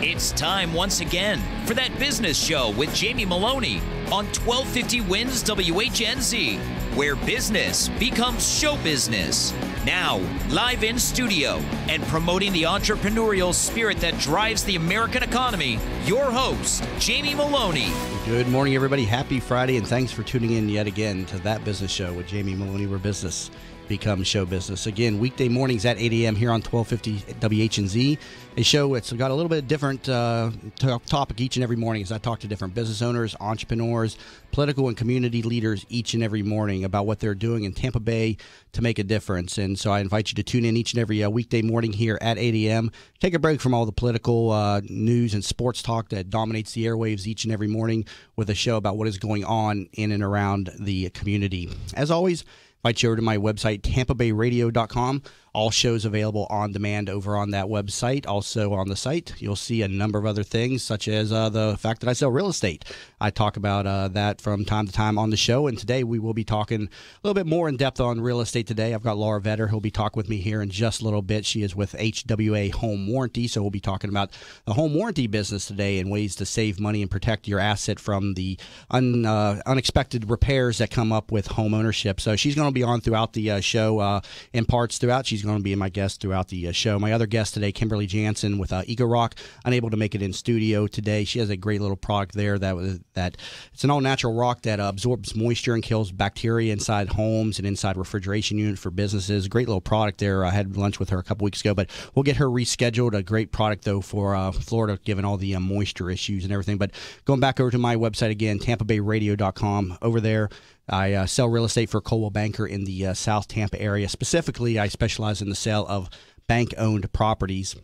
It's time once again for That Business Show with Jamie Maloney on 1250 Wins WHNZ, where business becomes show business. Now, live in studio and promoting the entrepreneurial spirit that drives the American economy, your host, Jamie Maloney. Good morning, everybody. Happy Friday, and thanks for tuning in yet again to That Business Show with Jamie Maloney, where business becomes show business. Again, weekday mornings at 8 a.m. here on 1250 WHNZ. A show it's got a little bit different topic each and every morning as I talk to different business owners, entrepreneurs, political and community leaders each and every morning about what they're doing in Tampa Bay to make a difference. And so I invite you to tune in each and every weekday morning here at 8 a.m. Take a break from all the political news and sports talk that dominates the airwaves each and every morning with a show about what is going on in and around the community. As always, invite you over to my website, tampabayradio.com. All shows available on demand over on that website. Also on the site, you'll see a number of other things, such as the fact that I sell real estate. I talk about that from time to time on the show, and today we will be talking a little bit more in depth on real estate today. I've got Laura Vetter, who'll be talking with me here in just a little bit. She is with HWA Home Warranty, so we'll be talking about the home warranty business today and ways to save money and protect your asset from the unexpected repairs that come up with home ownership. So she's going to be on throughout the show in parts throughout. She's going to be my guest throughout the show. My other guest today, Kimberly Jansen with Eco Rock, unable to make it in studio today. She has a great little product there that it's an all-natural rock that absorbs moisture and kills bacteria inside homes and inside refrigeration units for businesses. Great little product there. I had lunch with her a couple weeks ago, but we'll get her rescheduled. A great product, though, for Florida, given all the moisture issues and everything. But going back over to my website again, tampabayradio.com. Over there, I sell real estate for Coldwell Banker in the South Tampa area. Specifically, I specialize in the sale of bank-owned properties.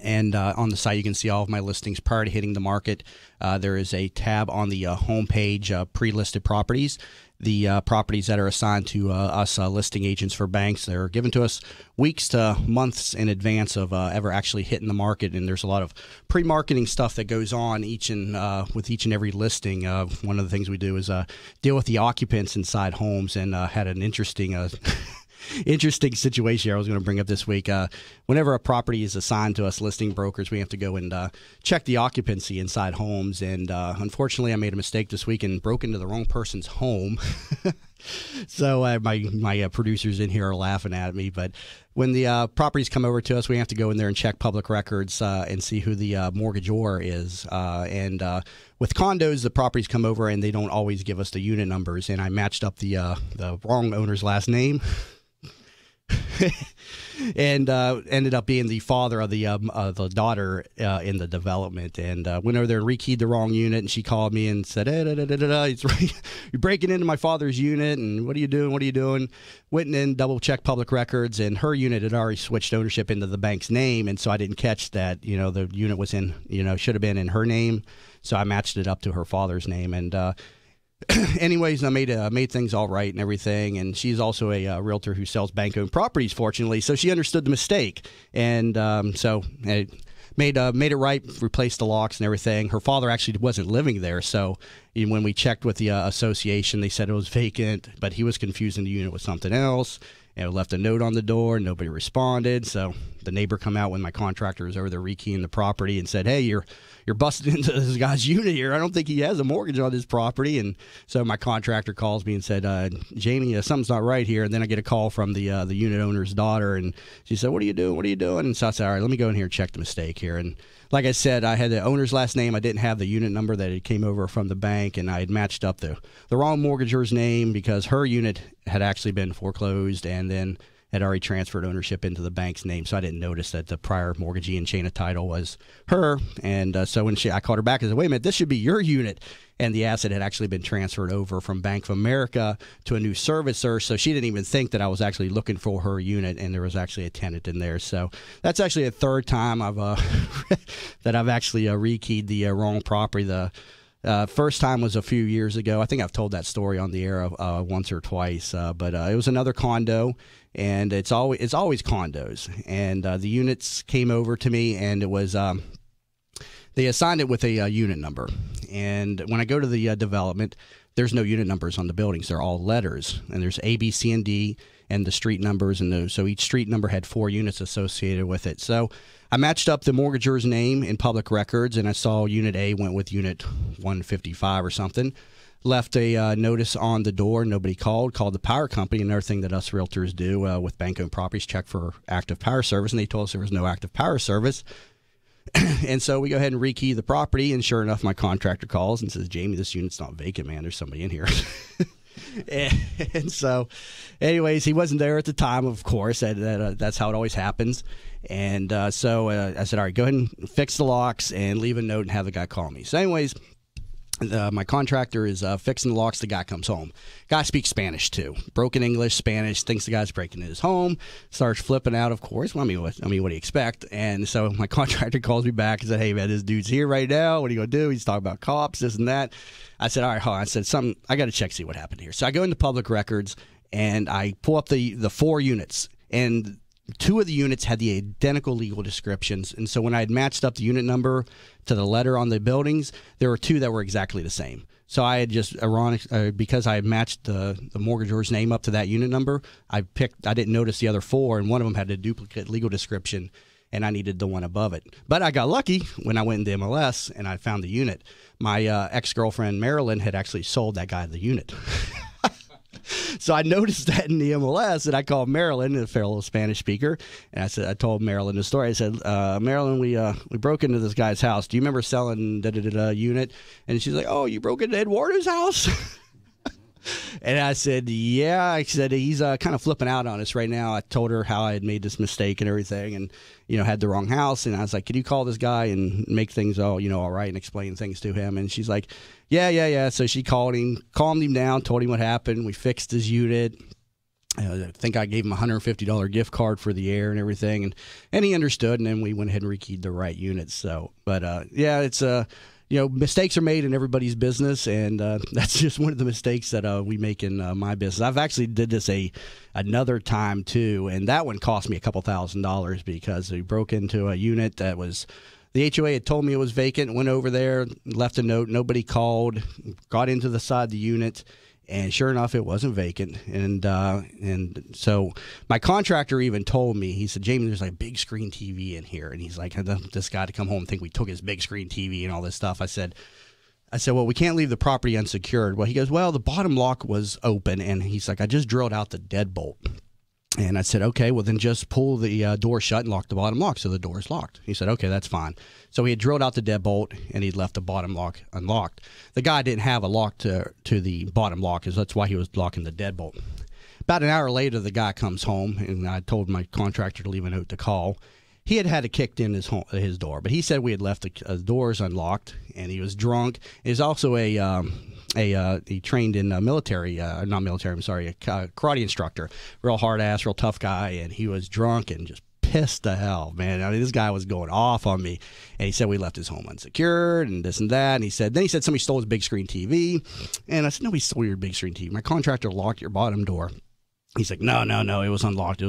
And on the site, you can see all of my listings prior to hitting the market. There is a tab on the homepage, pre-listed properties. The properties that are assigned to us listing agents for banks, they're given to us weeks to months in advance of ever actually hitting the market. And there's a lot of pre-marketing stuff that goes on with each and every listing. One of the things we do is deal with the occupants inside homes, and had an interesting situation I was going to bring up this week. Whenever a property is assigned to us listing brokers, we have to go and check the occupancy inside homes. And unfortunately, I made a mistake this week and broke into the wrong person's home. So my producers in here are laughing at me. But when the properties come over to us, we have to go in there and check public records and see who the mortgagor is. And with condos, the properties come over and they don't always give us the unit numbers. And I matched up the wrong owner's last name. And ended up being the father of the daughter in the development, and went over there and rekeyed the wrong unit. And she called me and said, "Hey, you're breaking into my father's unit, and what are you doing? What are you doing?" Went in, double checked public records, and her unit had already switched ownership into the bank's name, and so I didn't catch that. The unit was in, should have been in her name, so I matched it up to her father's name, and. Anyways, I made things all right and everything, and she's also a realtor who sells bank-owned properties, fortunately, so she understood the mistake, and so it made it right, replaced the locks and everything. Her father actually wasn't living there, so when we checked with the association, they said it was vacant, but he was confusing the unit with something else, and left a note on the door. Nobody responded, so the neighbor come out when my contractor was over there rekeying the property and said, "Hey, you're busted into this guy's unit here. I don't think he has a mortgage on this property." And so my contractor calls me and said, "Jamie, something's not right here." And then I get a call from the unit owner's daughter, and she said, "What are you doing? What are you doing?" And so I said, "All right, let me go in here and check the mistake here." And like I said, I had the owner's last name. I didn't have the unit number that it came over from the bank, and I had matched up the wrong mortgagor's name because her unit had actually been foreclosed and then had already transferred ownership into the bank's name. So I didn't notice that the prior mortgagee and chain of title was her. And so when I called her back, I said, "Wait a minute, this should be your unit." And the asset had actually been transferred over from Bank of America to a new servicer. So she didn't even think that I was actually looking for her unit, and there was actually a tenant in there. So that's actually a third time that I've actually rekeyed the wrong property. The first time was a few years ago. I think I've told that story on the air once or twice, but it was another condo, and it's always condos. And the units came over to me, and it was they assigned it with a unit number. And when I go to the development, there's no unit numbers on the buildings. They're all letters, and there's A, B, C, and D. and the street numbers, and those. So each street number had 4 units associated with it. So I matched up the mortgager's name in public records, and I saw Unit A went with Unit 155 or something. Left a notice on the door. Nobody called. Called the power company. Another thing that us realtors do with bank-owned properties, check for active power service, and they told us there was no active power service. And so we go ahead and rekey the property, and sure enough, my contractor calls and says, Jamie, this unit's not vacant, man. There's somebody in here. and so, anyways, he wasn't there at the time, of course. That's how it always happens. And so I said, all right, go ahead and fix the locks and leave a note and have the guy call me. So anyways, my contractor is fixing the locks. The guy comes home. Guy speaks Spanish too. Broken English, Spanish. Thinks the guy's breaking into his home. Starts flipping out. Of course. Well, what do you expect? And so my contractor calls me back and said, "Hey man, this dude's here right now. What are you gonna do?" He's talking about cops, this and that. I said, "All right, hold on." I said, I got to check, see what happened here. So I go into public records and I pull up the 4 units, and 2 of the units had the identical legal descriptions. And so when I had matched up the unit number to the letter on the buildings, there were 2 that were exactly the same. So I had just because I had matched the mortgagor's name up to that unit number, I didn't notice the other 4, and one of them had a duplicate legal description, and I needed the one above it. But I got lucky when I went into MLS and I found the unit. My ex-girlfriend, Marilyn, had actually sold that guy the unit. So I noticed that in the MLS, and I called Marilyn, a fellow Spanish speaker, and I told Marilyn the story. I said, Marilyn, we broke into this guy's house. Do you remember selling da-da-da-da unit? And she's like, oh, you broke into Eduardo's house? And I said, yeah. I said, he's kind of flipping out on us right now. I told her how I had made this mistake and everything, and had the wrong house. And I was like, could you call this guy and make things all right, and explain things to him? And she's like, yeah. So she called him, calmed him down, told him what happened. We fixed his unit. I think I gave him a $150 gift card for the air and everything, and he understood. And then we went ahead and rekeyed the right unit. So, but it's mistakes are made in everybody's business, and that's just one of the mistakes that we make in my business. I've actually did this another time too, and that one cost me a couple $1,000s because we broke into a unit that was. The HOA had told me it was vacant, went over there, left a note, nobody called, got into the side of the unit, and sure enough, it wasn't vacant. And so my contractor even told me, he said, Jamie, there's like a big screen TV in here. And he's like, I want this guy to come home and think we took his big screen TV and all this stuff. I said, well, we can't leave the property unsecured. Well, he goes, well, the bottom lock was open. And he's like, I just drilled out the deadbolt. And I said, okay, well, then just pull the door shut and lock the bottom lock so the door is locked. He said, okay, that's fine. So he had drilled out the deadbolt, and he'd left the bottom lock unlocked. The guy didn't have a lock to the bottom lock, so that's why he was locking the deadbolt. About an hour later, the guy comes home, and I told my contractor to leave a note to call. He had it kicked in his door, but he said we had left the doors unlocked, and he was drunk. He's also he trained in karate instructor, real hard ass, real tough guy, and he was drunk and just pissed to hell, man. I mean, this guy was going off on me, and he said we left his home unsecured and this and that, and he said somebody stole his big screen TV, and I said, nobody stole your big screen TV. My contractor locked your bottom door. He's like, no, it was unlocked.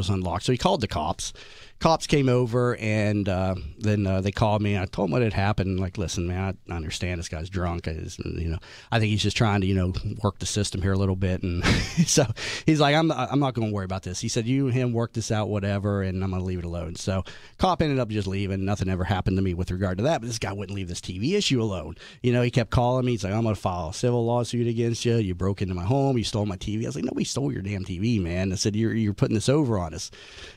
So he called the cops. Cops came over, and then they called me, and I told them what had happened. Like, listen, man, I understand this guy's drunk. I think he's just trying to, work the system here a little bit. And so he's like, I'm not going to worry about this. He said, you and him work this out, whatever, and I'm going to leave it alone. So cop ended up just leaving. Nothing ever happened to me with regard to that, but this guy wouldn't leave this TV issue alone. He kept calling me. He's like, I'm going to file a civil lawsuit against you. You broke into my home. You stole my TV. I was like, nobody stole your damn TV, man. I said, you're putting this over on us.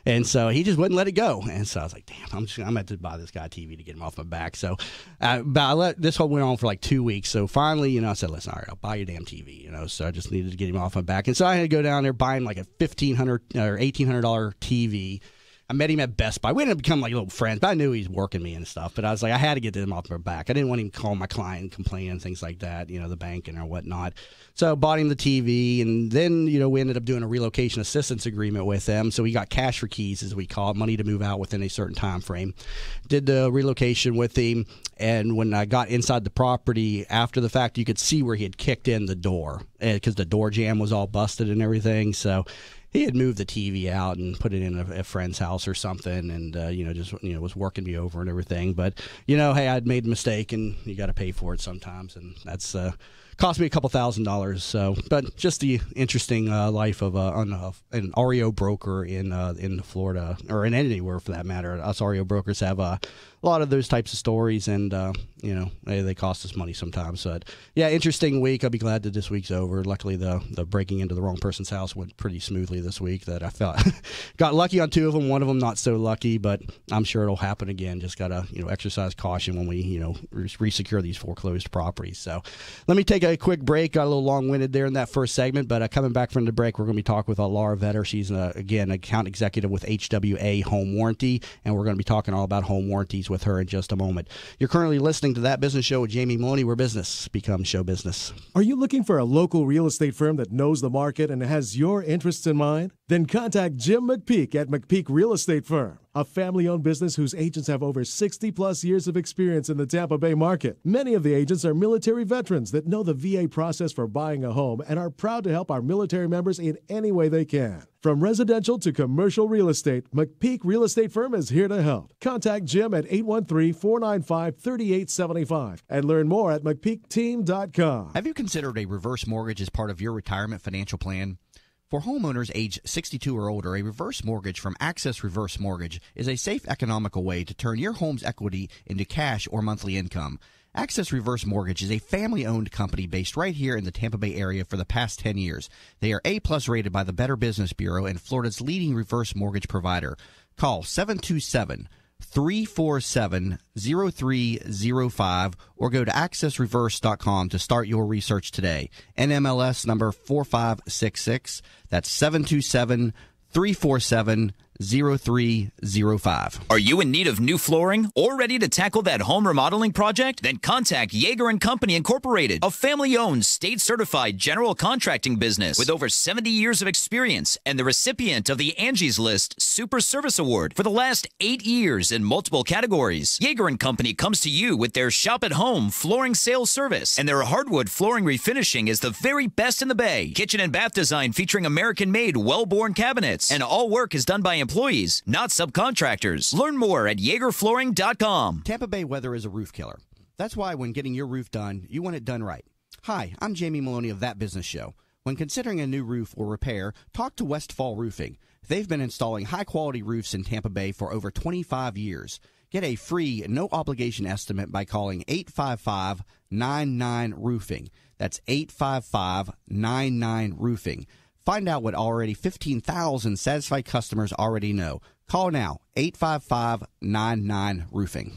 And so he just wouldn't let it go. And so I was like, damn, I'm going to have to buy this guy a TV to get him off my back. So this whole went on for like 2 weeks. So finally, I said, listen, all right, I'll buy your damn TV. So I just needed to get him off my back. And so I had to go down there, buy him like a $1,500 or $1,800 TV. I met him at Best Buy. We ended up becoming like little friends, but I knew he was working me and stuff. But I was like, I had to get him off my back. I didn't want him to call my client and complain and things like that, the bank and or whatnot. So I bought him the TV, and then, we ended up doing a relocation assistance agreement with them. So we got cash for keys, as we call it, money to move out within a certain time frame. Did the relocation with him, and when I got inside the property after the fact, you could see where he had kicked in the door because the door jamb was all busted and everything. So he had moved the TV out and put it in a friend's house or something, and was working me over and everything. But hey, I'd made a mistake, and you got to pay for it sometimes, and that's cost me a couple $1,000. So, but just the interesting life of an REO broker in Florida, or in anywhere for that matter. Us REO brokers have a lot of those types of stories, and they cost us money sometimes. But yeah, interesting week. I'll be glad that this week's over. Luckily, the breaking into the wrong person's house went pretty smoothly this week. That I felt got lucky on 2 of them. One of them not so lucky, but I'm sure it'll happen again. Just gotta exercise caution when we resecure these foreclosed properties. So let me take a quick break. Got a little long-winded there in that first segment, but coming back from the break, we're going to be talking with Laura Vetter. She's again account executive with HWA Home Warranty, and we're going to be talking all about home warranties with her in just a moment. You're currently listening to That Business Show with Jamie Maloney, where business becomes show business. Are you looking for a local real estate firm that knows the market and has your interests in mind? Then contact Jim McPeak at McPeak Real Estate Firm, a family-owned business whose agents have over 60-plus years of experience in the Tampa Bay market. Many of the agents are military veterans that know the VA process for buying a home and are proud to help our military members in any way they can. From residential to commercial real estate, McPeak Real Estate Firm is here to help. Contact Jim at 813-495-3875 and learn more at McPeakTeam.com. Have you considered a reverse mortgage as part of your retirement financial plan? For homeowners age 62 or older, a reverse mortgage from Access Reverse Mortgage is a safe, economical way to turn your home's equity into cash or monthly income. Access Reverse Mortgage is a family-owned company based right here in the Tampa Bay area for the past 10 years. They are A-plus rated by the Better Business Bureau and Florida's leading reverse mortgage provider. Call 727-347-0305 or go to accessreverse.com to start your research today. NMLS number 4566. That's 727-347-0305. Are you in need of new flooring or ready to tackle that home remodeling project? Then contact Yeager & Company Incorporated, a family-owned, state-certified general contracting business with over 70 years of experience and the recipient of the Angie's List Super Service Award for the last 8 years in multiple categories. Yeager & Company comes to you with their shop-at-home flooring sales service, and their hardwood flooring refinishing is the very best in the Bay. Kitchen and bath design featuring American-made, well-born cabinets, and all work is done by employees, not subcontractors. Learn more at YeagerFlooring.com. Tampa Bay weather is a roof killer. That's why when getting your roof done, you want it done right. Hi, I'm Jamie Maloney of That Business Show. When considering a new roof or repair, talk to Westfall Roofing. They've been installing high-quality roofs in Tampa Bay for over 25 years. Get a free, no-obligation estimate by calling 855-99-ROOFING. That's 855-99-ROOFING. Find out what already 15,000 satisfied customers already know. Call now, 855-99-ROOFING.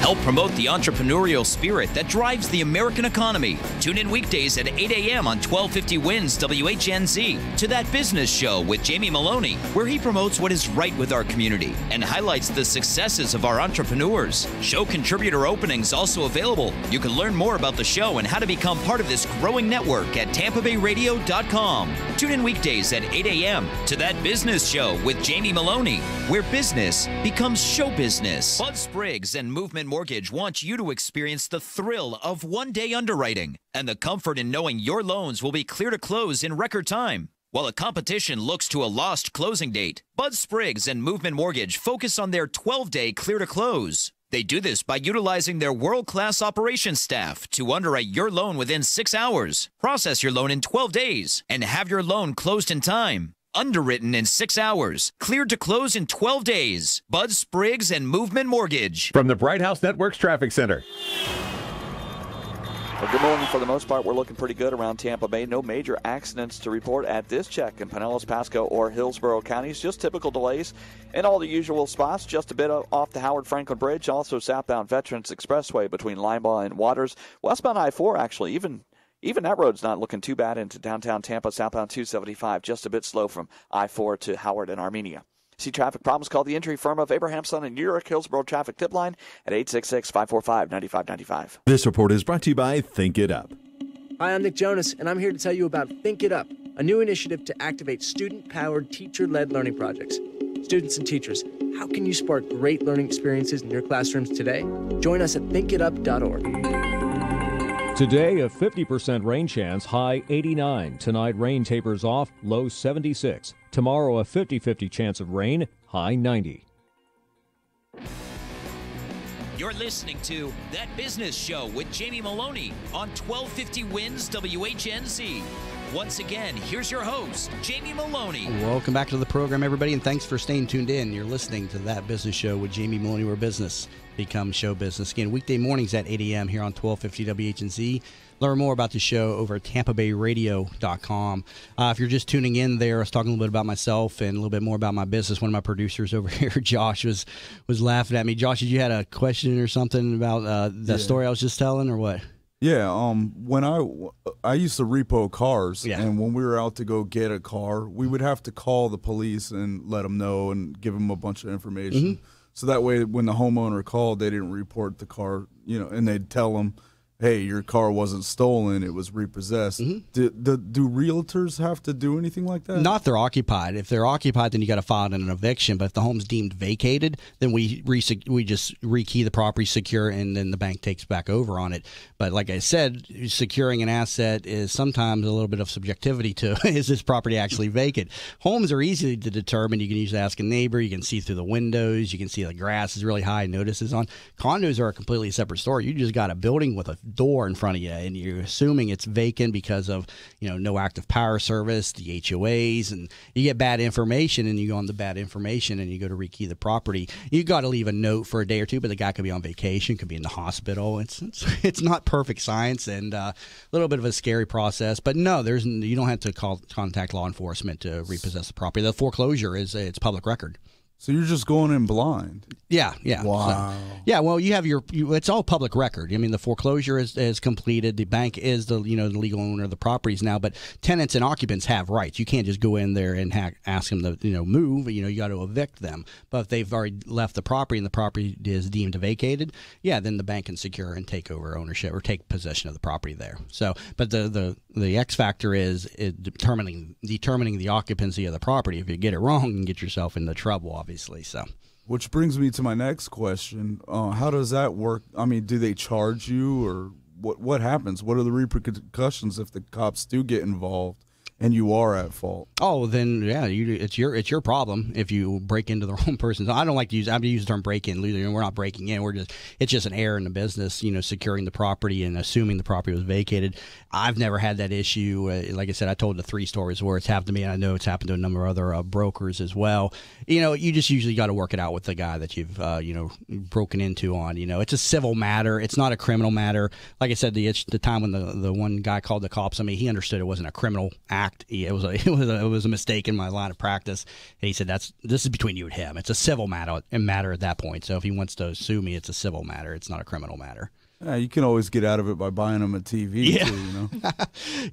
Help promote the entrepreneurial spirit that drives the American economy. Tune in weekdays at 8 a.m. on 1250 WINS WHNZ to That Business Show with Jamie Maloney, where he promotes what is right with our community and highlights the successes of our entrepreneurs. Show contributor openings also available. You can learn more about the show and how to become part of this growing network at TampaBayRadio.com. Tune in weekdays at 8 a.m. to That Business Show with Jamie Maloney, where business becomes show business. Bud Spriggs and Movement Mortgage wants you to experience the thrill of one-day underwriting and the comfort in knowing your loans will be clear to close in record time. While the competition looks to a lost closing date, Bud Spriggs and Movement Mortgage focus on their 12-day clear to close. They do this by utilizing their world-class operations staff to underwrite your loan within 6 hours, process your loan in 12 days, and have your loan closed in time. Underwritten in 6 hours, cleared to close in 12 days. Bud Spriggs and Movement Mortgage. From the Bright House Networks Traffic Center. Well, good morning. For the most part, we're looking pretty good around Tampa Bay. No major accidents to report at this check in Pinellas, Pasco, or Hillsborough counties. Just typical delays in all the usual spots. Just a bit off the Howard Franklin Bridge. Also southbound Veterans Expressway between Linebaugh and Waters. Westbound I-4, actually, even that road's not looking too bad into downtown Tampa. Southbound 275, just a bit slow from I-4 to Howard and Armenia. See traffic problems? Call the entry firm of Abrahamson and Urick Hillsborough Traffic Tip Line at 866-545-9595. This report is brought to you by Think It Up. Hi, I'm Nick Jonas, and I'm here to tell you about Think It Up, a new initiative to activate student-powered, teacher-led learning projects. Students and teachers, how can you spark great learning experiences in your classrooms today? Join us at thinkitup.org. Today, a 50% rain chance, high 89. Tonight, rain tapers off, low 76. Tomorrow, a 50-50 chance of rain, high 90. You're listening to That Business Show with Jamie Maloney on 1250 Wins WHNZ. Once again, here's your host, Jamie Maloney. Welcome back to the program, everybody, and thanks for staying tuned in. You're listening to That Business Show with Jamie Maloney, where business becomes show business. Again, weekday mornings at 8 a.m. here on 1250 WHNZ. Learn more about the show over at TampaBayRadio.com. If you're just tuning in there, I was talking a little bit about myself and a little bit more about my business. One of my producers over here, Josh, was laughing at me. Josh, did you had a question or something about the story I was just telling, or what? Yeah, when I used to repo cars, Yeah. and when we were out to go get a car, we would have to call the police and let them know and give them a bunch of information. Mm-hmm. So that way, when the homeowner called, they didn't report the car, and they'd tell them, hey, your car wasn't stolen, it was repossessed. Do realtors have to do anything like that? Not if they're occupied. If they're occupied, then you got to file an eviction. But if the home's deemed vacated, then we just rekey the property, secure, and then the bank takes back over on it. But like I said, securing an asset is sometimes a little bit of subjectivity to is this property actually vacant? Homes are easy to determine. You can usually ask a neighbor. You can see through the windows. You can see the grass is really high. Notices on. Condos are a completely separate story. You just got a building with a door in front of you, and you're assuming it's vacant because of no active power service, the HWAs, and you get bad information, and you go on the bad information, and you go to rekey the property. You got to leave a note for a day or two, but the guy could be on vacation, could be in the hospital. It's not perfect science, and a little bit of a scary process. But no, you don't have to contact law enforcement to repossess the property. The foreclosure it's public record. So you're just going in blind? Yeah. Wow. So, well, you have it's all public record. I mean, the foreclosure is completed. The bank is the legal owner of the properties now, but tenants and occupants have rights. You can't just go in there and ask them to move. You got to evict them. But if they've already left the property and the property is deemed vacated, then the bank can secure and take over ownership or take possession of the property there. So, but the X factor is determining the occupancy of the property. If you get it wrong, you can get yourself into trouble, obviously. So, which brings me to my next question. How does that work? I mean, do they charge you, or what happens? What are the repercussions if the cops do get involved and you are at fault? Oh, then it's your problem if you break into the wrong person's. I don't like to use the term break in. We're not breaking in. It's just an error in the business. Securing the property and assuming the property was vacated. I've never had that issue. Like I said, I told the 3 stories where it's happened to me, and I know it's happened to a number of other brokers as well. You just usually got to work it out with the guy that you've broken into on. It's a civil matter. It's not a criminal matter. Like I said, the time when the one guy called the cops on me, he understood it wasn't a criminal act. It was a mistake in my line of practice. And he said, this is between you and him. It's a civil matter at that point. So if he wants to sue me, it's a civil matter. It's not a criminal matter. You can always get out of it by buying them a TV, too,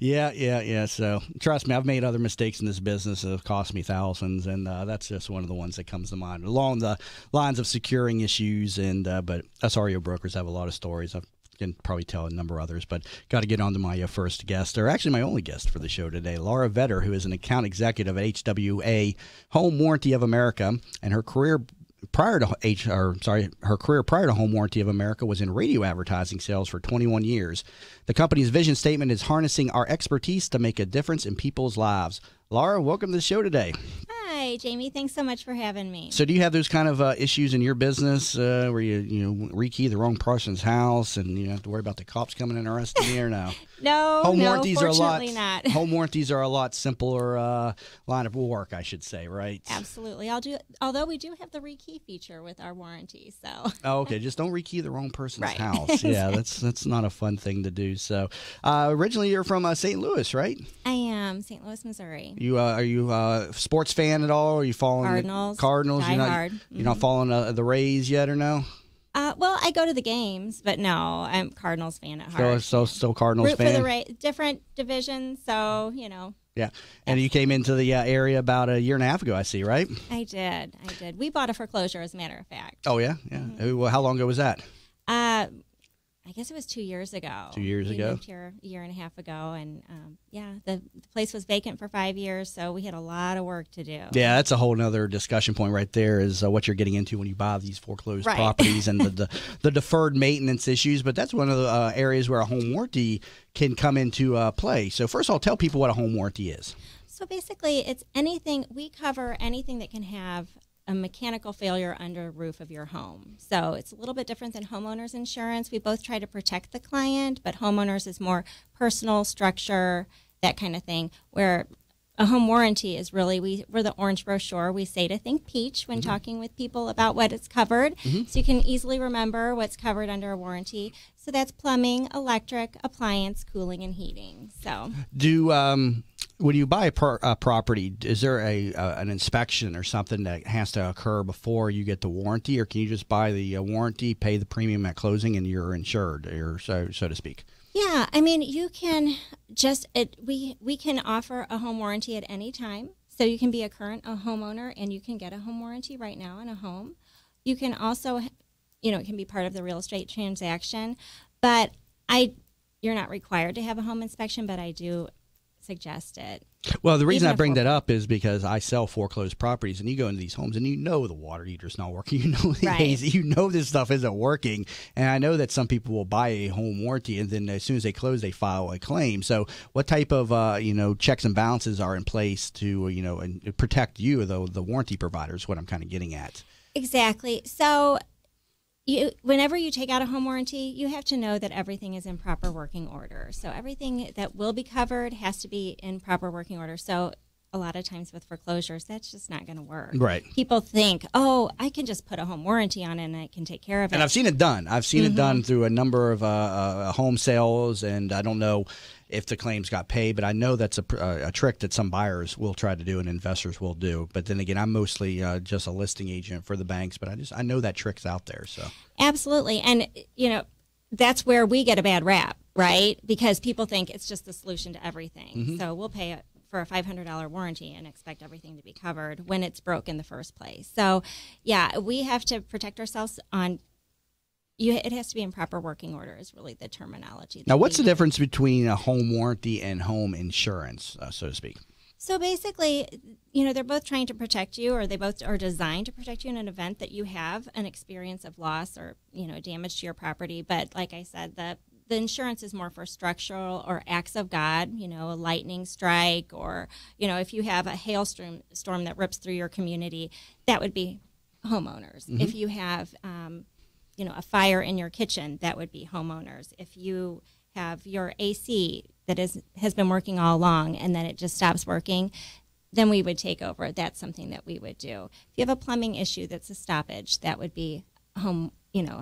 Yeah. So trust me, I've made other mistakes in this business that have cost me thousands, and that's just one of the ones that comes to mind. Along the lines of securing issues, but us REO brokers have a lot of stories. I can probably tell a number of others, but got to get on to my first guest, or actually my only guest for the show today, Laura Vetter, who is an account executive at HWA, Home Warranty of America, and her career prior to Home Warranty of America was in radio advertising sales for 21 years. The company's vision statement is harnessing our expertise to make a difference in people's lives. Laura, welcome to the show today. Hi, Jamie. Thanks so much for having me. So do you have those kind of issues in your business where you rekey the wrong person's house and you have to worry about the cops coming and arresting you, or no? No, fortunately not. Home warranties are a lot simpler line of work, I should say, right? Absolutely. Although we do have the rekey feature with our warranty, so. Oh, okay. Just don't rekey the wrong person's right. house. Exactly. Yeah, that's not a fun thing to do. So, originally you're from St. Louis, right? I am, St. Louis, Missouri. Are you a sports fan at all? Are you following Cardinals? You're not following the Rays yet, or no? Well, I go to the games, but no, I'm a Cardinals fan at heart. So Cardinals Root fan. For the different divisions, so Yeah, and you came into the area about a year and a half ago, I see, right? I did. We bought a foreclosure, as a matter of fact. Oh yeah. Mm-hmm. Well, how long ago was that? I guess it was 2 years ago. 2 years ago? We moved here a year and a half ago, and the place was vacant for 5 years, so we had a lot of work to do. Yeah, that's a whole other discussion point right there is what you're getting into when you buy these foreclosed properties and the deferred maintenance issues. But that's one of the areas where a home warranty can come into play. So first of all, tell people what a home warranty is. So basically, it's anything, we cover anything that can have a mechanical failure under the roof of your home. So it's a little bit different than homeowners insurance. We both try to protect the client, but homeowners is more personal, structure, that kind of thing, where a home warranty is really, we're the orange brochure. We say to think peach when talking with people about what is covered, so you can easily remember what's covered under a warranty. So that's plumbing, electric, appliance, cooling, and heating. So when you buy a property, is there an inspection or something that has to occur before you get the warranty, or can you just buy the warranty, pay the premium at closing, and you're insured, or so to speak? Yeah, I mean, you can just we can offer a home warranty at any time. So you can be a homeowner and you can get a home warranty right now on a home. You can also, it can be part of the real estate transaction. But you're not required to have a home inspection, but I do suggest it. Well, the reason I bring that up is because I sell foreclosed properties, and you go into these homes, and the water heater's not working, the AC, this stuff isn't working, and I know that some people will buy a home warranty, and then as soon as they close, they file a claim. So, what type of checks and balances are in place to and protect you, the warranty provider, is what I'm kind of getting at. Exactly. So, whenever you take out a home warranty, you have to know that everything is in proper working order. So everything that will be covered has to be in proper working order. So a lot of times with foreclosures, that's just not going to work. Right. People think, I can just put a home warranty on it and I can take care of it. And I've seen it done. I've seen it done through a number of home sales, and I don't know if the claims got paid, but I know that's a trick that some buyers will try to do and investors will do. But then again, I'm mostly just a listing agent for the banks, but I know that trick's out there. So absolutely, and that's where we get a bad rap, right? Because people think it's just the solution to everything. So we'll pay for a $500 warranty and expect everything to be covered when it's broke in the first place. So yeah, we have to protect ourselves on. It has to be in proper working order is really the terminology. Now, what's the difference between a home warranty and home insurance, so to speak? So basically, they're both trying to protect you, or they both are designed to protect you in an event that you have an experience of loss or, damage to your property. But like I said, the insurance is more for structural or acts of God, a lightning strike, or, if you have a hailstorm that rips through your community, that would be homeowners. If you have a fire in your kitchen, that would be homeowners. If you have your AC that has been working all along and then it just stops working, then we would take over. That's something that we would do. If you have a plumbing issue that's a stoppage, that would be a home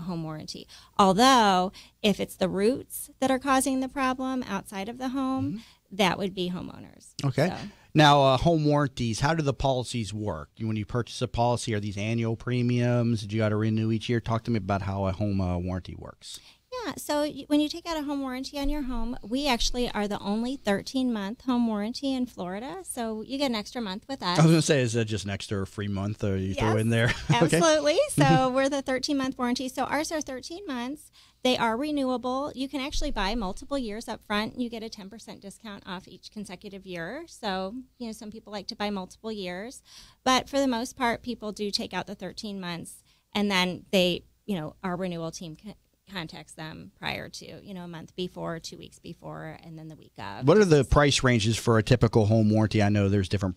warranty. Although, if it's the roots that are causing the problem outside of the home, that would be homeowners. Okay. So. Now, home warranties, how do the policies work? When you purchase a policy, are these annual premiums? Do you got to renew each year? Talk to me about how a home warranty works. Yeah, so when you take out a home warranty on your home, we actually are the only 13-month home warranty in Florida, so you get an extra month with us. I was going to say, is that just an extra free month or you throw in there? Absolutely. So we're the 13-month warranty. So ours are 13 months. They are renewable. You can actually buy multiple years up front. You get a 10% discount off each consecutive year. So, some people like to buy multiple years. But for the most part, people do take out the 13 months, and then they, our renewal team contacts them prior to, a month before, 2 weeks before, and then the week of. What are the price ranges for a typical home warranty? I know there's different,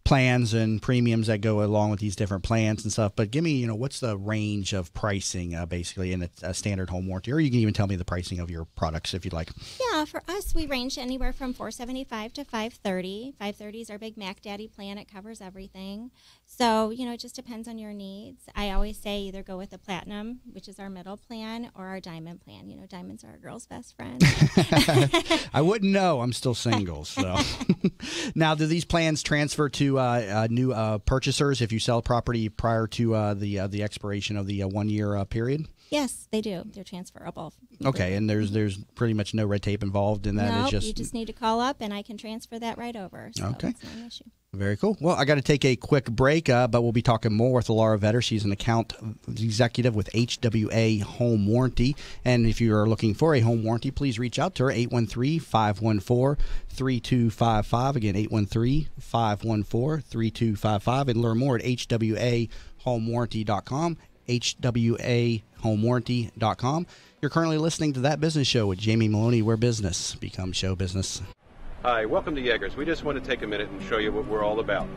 plans and premiums that go along with these different plans and stuff. But give me, what's the range of pricing basically in a standard home warranty? Or you can even tell me the pricing of your products if you'd like. Yeah, for us, we range anywhere from $475 to $530. $530 is our big Mac Daddy plan. It covers everything. So, it just depends on your needs. I always say either go with the Platinum, which is our middle plan, or our Diamond plan. Diamonds are a girl's best friend. I wouldn't know. I'm still single. So, now, do these plans transfer to new purchasers if you sell property prior to the expiration of the 1 year period? Yes, they do. They're transferable. Okay, and there's pretty much no red tape involved in that. No, It's just you just need to call up, and I can transfer that right over. So okay. it's not an issue. Very cool. Well, I got to take a quick break, but we'll be talking more with Laura Vetter. She's an account executive with HWA Home Warranty. And if you are looking for a home warranty, please reach out to her, 813-514-3255. Again, 813-514-3255. And learn more at hwahomewarranty.com, hwahomewarranty.com. You're currently listening to That Business Show with Jamie Maloney, where business becomes show business. Hi, welcome to Yeager's. We just want to take a minute and show you what we're all about.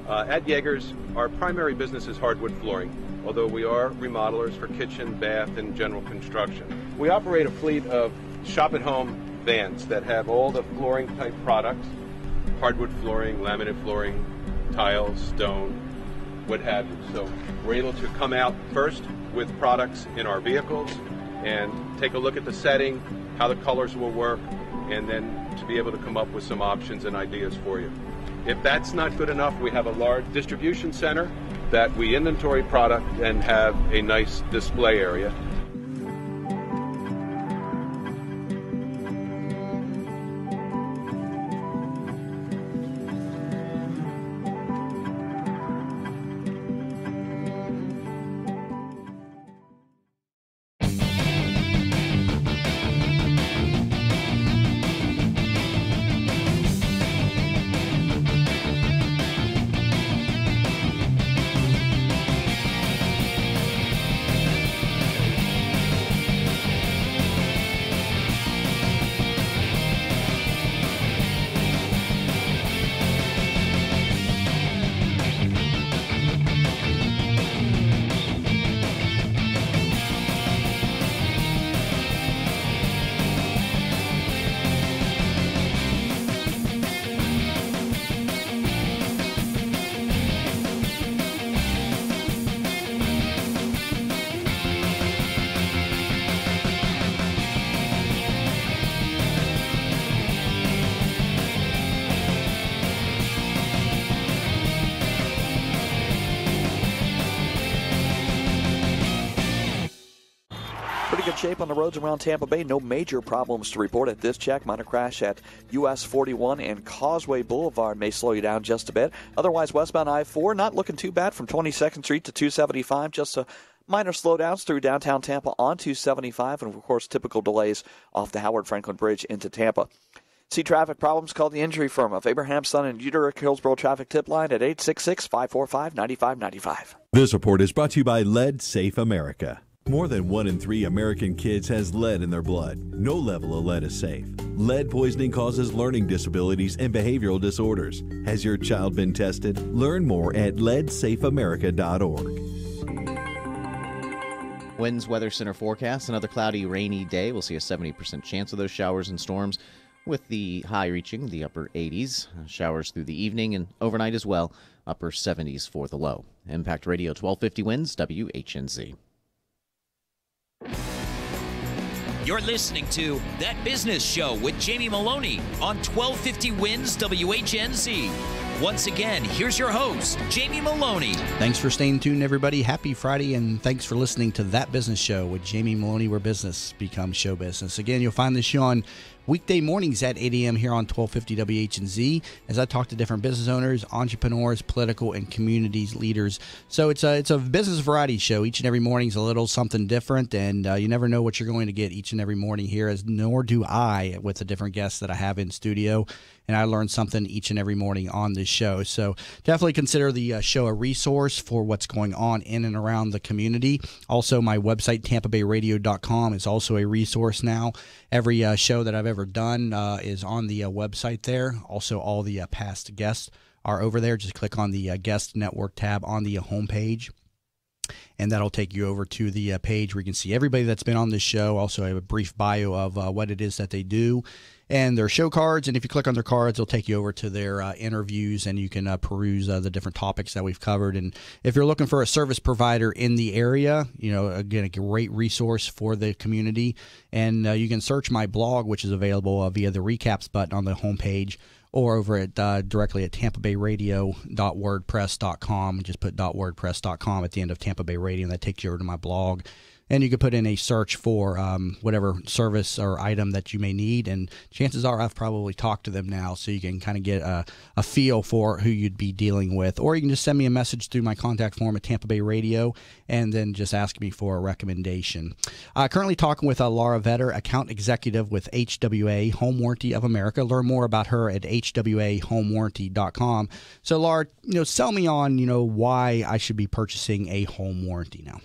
At Yeager's, our primary business is hardwood flooring, although we are remodelers for kitchen, bath, and general construction. We operate a fleet of shop-at-home vans that have all the flooring-type products, hardwood flooring, laminate flooring, tiles, stone, what have you. So we're able to come out first with products in our vehicles and take a look at the setting, how the colors will work, and then to be able to come up with some options and ideas for you. If that's not good enough, we have a large distribution center that we inventory product and have a nice display area. Good shape on the roads around Tampa Bay. No major problems to report at this check. Minor crash at US 41 and Causeway Boulevard may slow you down just a bit. Otherwise, westbound I-4 not looking too bad from 22nd Street to 275. Just a minor slowdowns through downtown Tampa on 275, and of course typical delays off the Howard Franklin Bridge into Tampa. See traffic problems? Call the injury firm of Abraham, Son and Uterick Hillsborough traffic tip line at 866-545-9595. This report is brought to you by Lead Safe America. More than 1 in 3 American kids has lead in their blood. No level of lead is safe. Lead poisoning causes learning disabilities and behavioral disorders. Has your child been tested? Learn more at leadsafeamerica.org. Winds Weather Center forecast: another cloudy, rainy day. We'll see a 70% chance of those showers and storms, with the high reaching the upper 80s. Showers through the evening and overnight as well, upper 70s for the low. Impact Radio 1250 Winds, WHNZ. You're listening to That Business Show with Jamie Maloney on 1250 Winds WHNZ. Once again, here's your host, Jamie Maloney. Thanks for staying tuned, everybody. Happy Friday, and thanks for listening to That Business Show with Jamie Maloney, where business becomes show business. Again, you'll find this show on weekday mornings at 8 a.m. here on 1250 WHNZ as I talk to different business owners, entrepreneurs, political, and communities leaders. So it's a business variety show. Each and every morning is a little something different, and you never know what you're going to get each and every morning here, as nor do I with the different guests that I have in studio. And I learn something each and every morning on this show. So definitely consider the show a resource for what's going on in and around the community. Also, my website, tampabayradio.com, is also a resource now. Every show that I've ever done is on the website there. Also, all the past guests are over there. Just click on the guest network tab on the homepage, and that'll take you over to the page where you can see everybody that's been on this show. Also, I have a brief bio of what it is that they do and their show cards. And if you click on their cards, it'll take you over to their interviews, and you can peruse the different topics that we've covered. And if you're looking for a service provider in the area, you know, again, a great resource for the community. And you can search my blog, which is available via the recaps button on the homepage, or over at directly at tampabayradio.wordpress.com. Just put .wordpress.com at the end of Tampa Bay Radio, and that takes you over to my blog. and you could put in a search for whatever service or item that you may need, and chances are I've probably talked to them now, so you can kind of get a feel for who you'd be dealing with. Or you can just send me a message through my contact form at Tampa Bay Radio, and then just ask me for a recommendation. Currently talking with Laura Vetter, account executive with HWA, Home Warranty of America. Learn more about her at hwahomewarranty.com. So, Laura, sell me on, why I should be purchasing a home warranty now.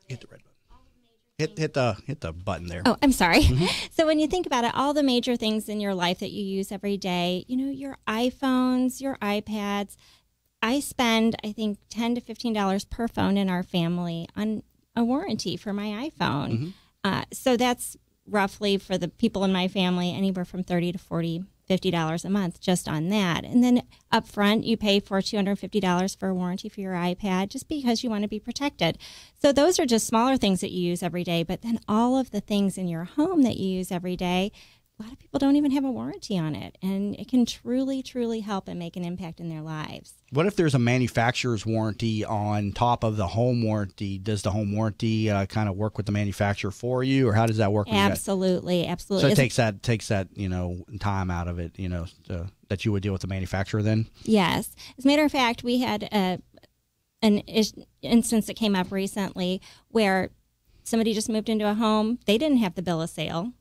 Hit the red button. Hit the button there. Oh, I'm sorry. So when you think about it, all the major things in your life that you use every day, your iPhones, your iPads. I spend, I think, $10 to $15 per phone in our family on a warranty for my iPhone. So that's roughly, for the people in my family, anywhere from $30 to $40, $50 a month just on that. And then up front, you pay for $250 for a warranty for your iPad just because you want to be protected. So those are just smaller things that you use every day. But then all of the things in your home that you use every day, a lot of people don't even have a warranty on it. And it can truly, truly help and make an impact in their lives. What if there's a manufacturer's warranty on top of the home warranty? Does the home warranty kind of work with the manufacturer for you, or how does that work? Absolutely, absolutely. So it takes that time out of it, that you would deal with the manufacturer then? Yes. As a matter of fact, we had an instance that came up recently where somebody just moved into a home. They didn't have the bill of sale,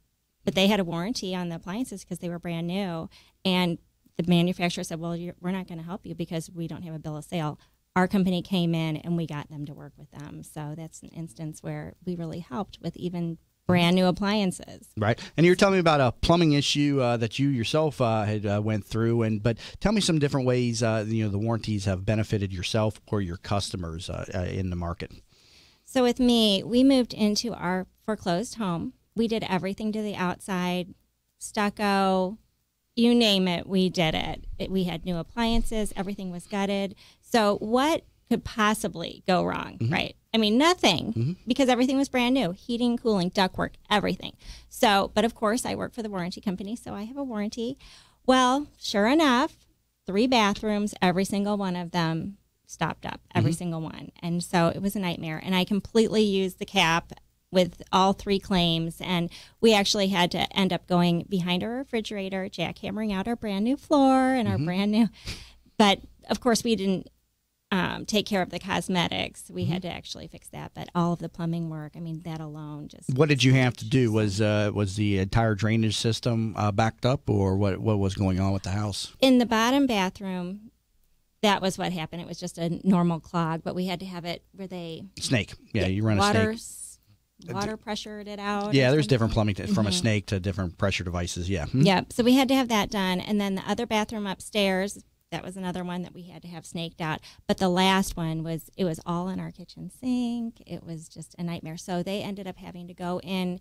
but they had a warranty on the appliances because they were brand new. And the manufacturer said, well, we're not going to help you because we don't have a bill of sale. Our company came in and we got them to work with them. So that's an instance where we really helped with even brand new appliances. Right. And you're telling me about a plumbing issue that you yourself had went through. But tell me some different ways the warranties have benefited yourself or your customers in the market. So with me, we moved into our foreclosed home. We did everything to the outside, stucco, you name it, we did it. We had new appliances, everything was gutted. So what could possibly go wrong, right? I mean, nothing, because everything was brand new. Heating, cooling, ductwork, everything. So, but of course, I work for the warranty company, so I have a warranty. Well, sure enough, 3 bathrooms, every single one of them stopped up, every single one. And so it was a nightmare. And I completely used the cap with all 3 claims, and we actually had to end up going behind our refrigerator, jackhammering out our brand new floor and our brand new, but of course we didn't take care of the cosmetics. We had to actually fix that, but all of the plumbing work, I mean, that alone just. What did you have to do? Was the entire drainage system backed up, or what was going on with the house? In the bottom bathroom, that was what happened. It was just a normal clog, but we had to have it where they. Snake. Yeah, you run a snake. Water pressured it out. Yeah, there's different plumbing from a snake to different pressure devices. Yeah. Yep. So we had to have that done. And then the other bathroom upstairs, that was another one that we had to have snaked out. But the last one it was all in our kitchen sink. It was just a nightmare. So they ended up having to go in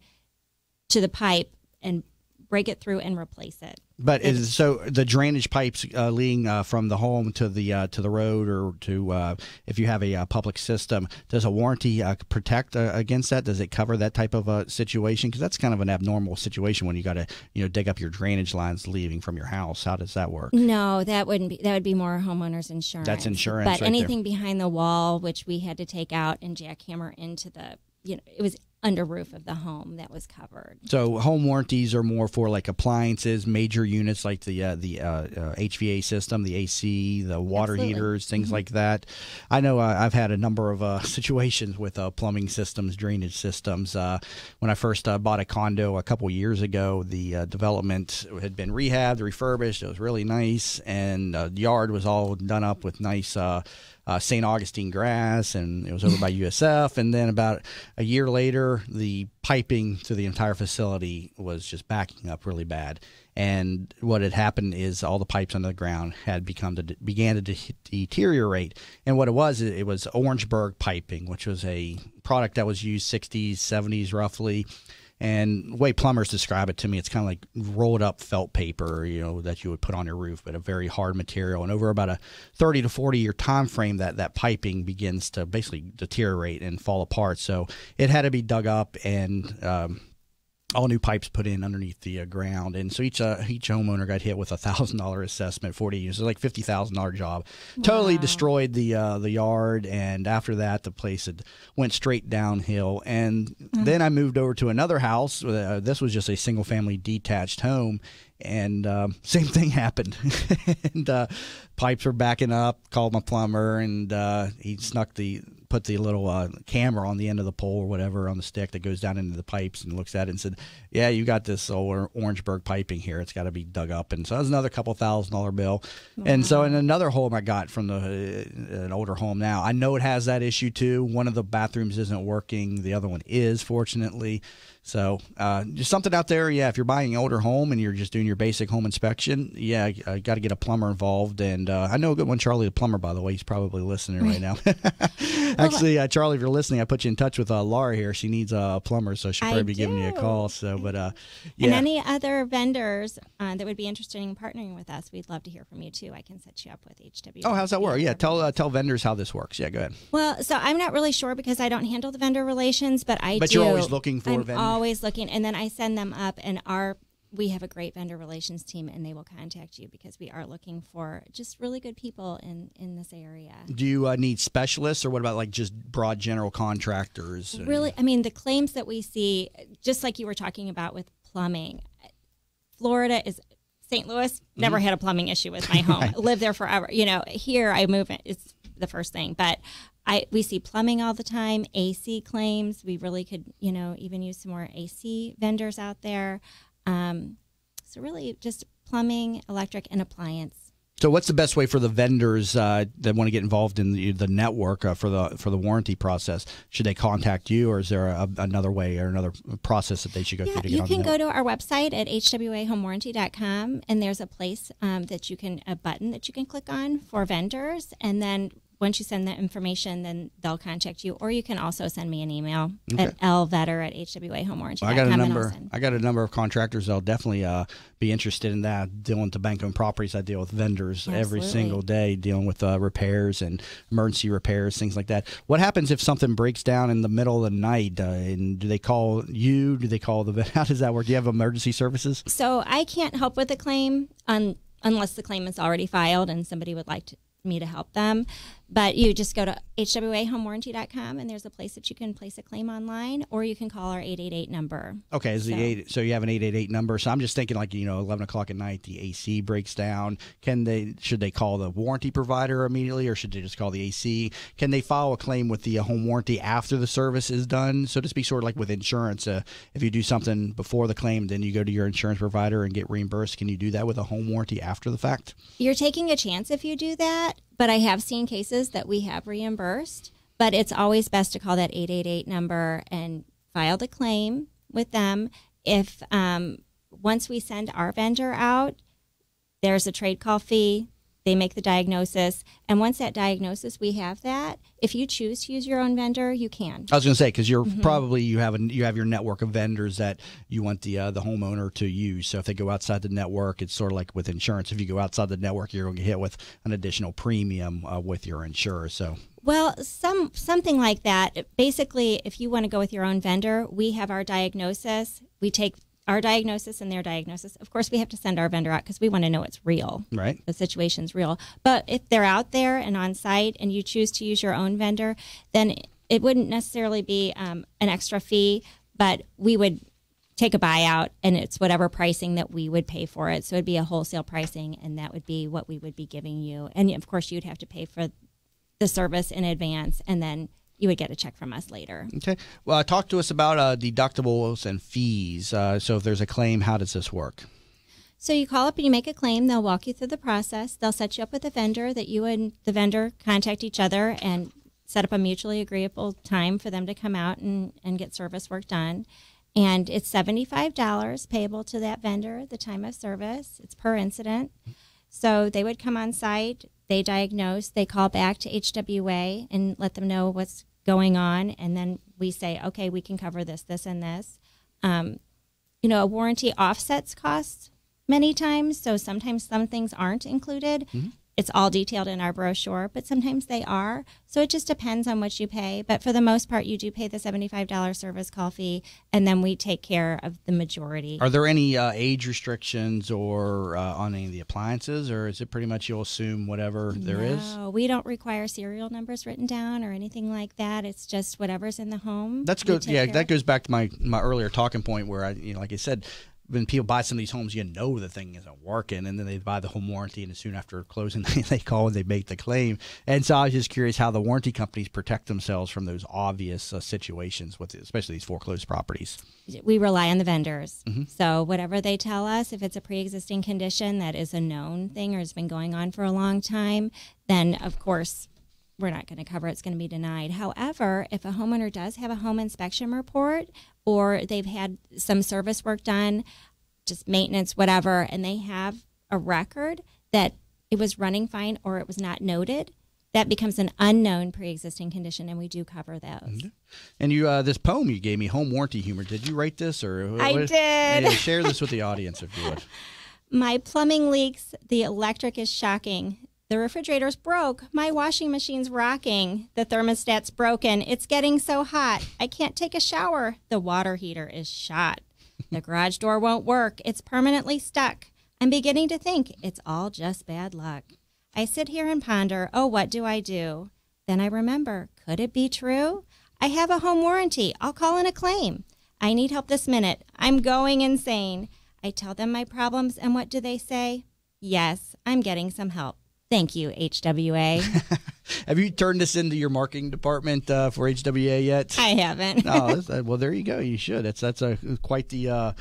to the pipe and break it through and replace it. But so the drainage pipes leading from the home to the road, or to if you have a public system, does a warranty protect against that? Does it cover that type of situation? Because that's kind of an abnormal situation when you got to dig up your drainage lines leaving from your house. How does that work? No, that wouldn't be. That would be more homeowners insurance. That's insurance. But right anything there. behind the wall, which we had to take out and jackhammer into the, it was under roof of the home that was covered. So home warranties are more for like appliances, major units like the HVA system, the AC, the water heaters, things like that. I know I've had a number of situations with plumbing systems, drainage systems. When I first bought a condo a couple years ago, the development had been rehabbed, refurbished. It was really nice, and the yard was all done up with nice St. Augustine grass, and it was over by USF. And then about a year later, the piping to the entire facility was just backing up really bad. And what had happened is all the pipes under the ground had began to deteriorate. And what it was Orangeburg piping, which was a product that was used 60s, 70s roughly. And the way plumbers describe it to me, it's kind of like rolled up felt paper, that you would put on your roof, but a very hard material. And over about a 30 to 40 year time frame, that piping begins to basically deteriorate and fall apart. So it had to be dug up and all new pipes put in underneath the ground, and so each homeowner got hit with $1,000 assessment, 40 years, so like $50,000 job. Wow. Totally destroyed the yard, and after that, the place had went straight downhill. And then I moved over to another house. This was just a single family detached home, and same thing happened. And pipes were backing up. Called my plumber, and he put the little camera on the end of the pole or whatever on the stick that goes down into the pipes and looks at it and said, yeah, you got this Orangeburg piping here. It's got to be dug up. And so that was another couple $1,000 bill. Wow. And so in another home I got from an older home now, I know it has that issue too. One of the bathrooms isn't working. The other one is, fortunately. So just something out there, if you're buying an older home and you're just doing your basic home inspection, got to get a plumber involved. And I know a good one, Charlie the plumber, by the way. He's probably listening right now. Actually, Charlie, if you're listening, I put you in touch with Laura here. She needs a plumber, so she'll probably be giving you a call. So, but And any other vendors that would be interested in partnering with us, we'd love to hear from you too. I can set you up with HWA. Oh, how's that work? Yeah, tell vendors how this works. Yeah, go ahead. Well, so I'm not really sure because I don't handle the vendor relations, but I do. But you're always looking for vendors. Always looking, and then I send them up, and we have a great vendor relations team, and they will contact you because we are looking for just really good people in this area. Do you need specialists, or what about like just broad general contractors? Really, I mean, the claims that we see, just like you were talking about with plumbing, Florida is St. Louis. Never had a plumbing issue with my home. Right. Lived there forever. Here I move. It's the first thing, but we see plumbing all the time, AC claims. We really could, even use some more AC vendors out there. So really just plumbing, electric, and appliance. So what's the best way for the vendors that want to get involved in the network for the warranty process? Should they contact you, or is there another way or another process that they should go through to get on the network? You can go to our website at hwahomewarranty.com, and there's a place a button that you can click on for vendors, and then once you send that information, then they'll contact you, or you can also send me an email at lvetter@hwahomewarranty.com. I got a number of contractors that'll definitely be interested in that. Dealing with tobacco properties, I deal with vendors every single day, dealing with repairs and emergency repairs, things like that. What happens if something breaks down in the middle of the night? And do they call you? Do they call how does that work? Do you have emergency services? So I can't help with the claim unless the claim is already filed and somebody would like me to help them. But you just go to HWAhomewarranty.com, and there's a place that you can place a claim online, or you can call our 888 number. Okay, so you have an 888 number. So I'm just thinking 11 o'clock at night, the AC breaks down. Should they call the warranty provider immediately, or should they just call the AC? Can they file a claim with the home warranty after the service is done? So to speak, sort of like with insurance, if you do something before the claim, then you go to your insurance provider and get reimbursed. Can you do that with a home warranty after the fact? You're taking a chance if you do that. But I have seen cases that we have reimbursed. But it's always best to call that 888 number and file the claim with them. If once we send our vendor out, there's a trade call fee. They make the diagnosis, and once that diagnosis, we have that. If you choose to use your own vendor, you can. I was going to say, because you're probably you have your network of vendors that you want the homeowner to use. So if they go outside the network, it's sort of like with insurance. If you go outside the network, you're going to get hit with an additional premium with your insurer. So. Well, something like that. Basically, if you want to go with your own vendor, we have our diagnosis. We take our diagnosis and their diagnosis. Of course, we have to send our vendor out because we want to know it's real. Right. The situation's real. But if they're out there and on site and you choose to use your own vendor, then it wouldn't necessarily be an extra fee, but we would take a buyout, and it's whatever pricing that we would pay for it. So it'd be a wholesale pricing, and that would be what we would be giving you. And, of course, you'd have to pay for the service in advance, and then you would get a check from us later. Okay. Well, talk to us about deductibles and fees. So if there's a claim, how does this work? So you call up and you make a claim. They'll walk you through the process. They'll set you up with a vendor that you and the vendor contact each other and set up a mutually agreeable time for them to come out and get service work done. And it's $75 payable to that vendor at the time of service. It's per incident. So they would come on site, they diagnose, they call back to HWA and let them know what's going on, and then we say, okay, we can cover this, this, and this. A warranty offsets costs many times, so sometimes some things aren't included. it's all detailed in our brochure, but sometimes they are. So it just depends on what you pay. But for the most part, you do pay the $75 service call fee, and then we take care of the majority. Are there any age restrictions or on any of the appliances, or is it pretty much you'll assume whatever there is? No, we don't require serial numbers written down or anything like that. It's just whatever's in the home. That's good. Yeah, that goes back to my earlier talking point where like I said, when people buy some of these homes, the thing isn't working, and then they buy the home warranty, and soon after closing, they call and they make the claim. And so I was just curious how the warranty companies protect themselves from those obvious situations, with especially these foreclosed properties. We rely on the vendors. Mm-hmm. So whatever they tell us, if it's a pre-existing condition that is a known thing or has been going on for a long time, then of course we're not going to cover it. It's going to be denied. However, if a homeowner does have a home inspection report or they've had some service work done, just maintenance, whatever, and they have a record that it was running fine or it was not noted, that becomes an unknown pre-existing condition, and we do cover those. Mm-hmm. And you, this poem you gave me, Home Warranty Humor, did you write this? Or I did. Yeah, share this with the audience if you would. My plumbing leaks. The electric is shocking. The refrigerator's broke. My washing machine's rocking. The thermostat's broken. It's getting so hot. I can't take a shower. The water heater is shot. The garage door won't work. It's permanently stuck. I'm beginning to think it's all just bad luck. I sit here and ponder, oh, what do I do? Then I remember, could it be true? I have a home warranty. I'll call in a claim. I need help this minute. I'm going insane. I tell them my problems, and what do they say? Yes, I'm getting some help. Thank you, HWA. Have you turned this into your marketing department for HWA yet? I haven't. Well, there you go. You should. That's quite a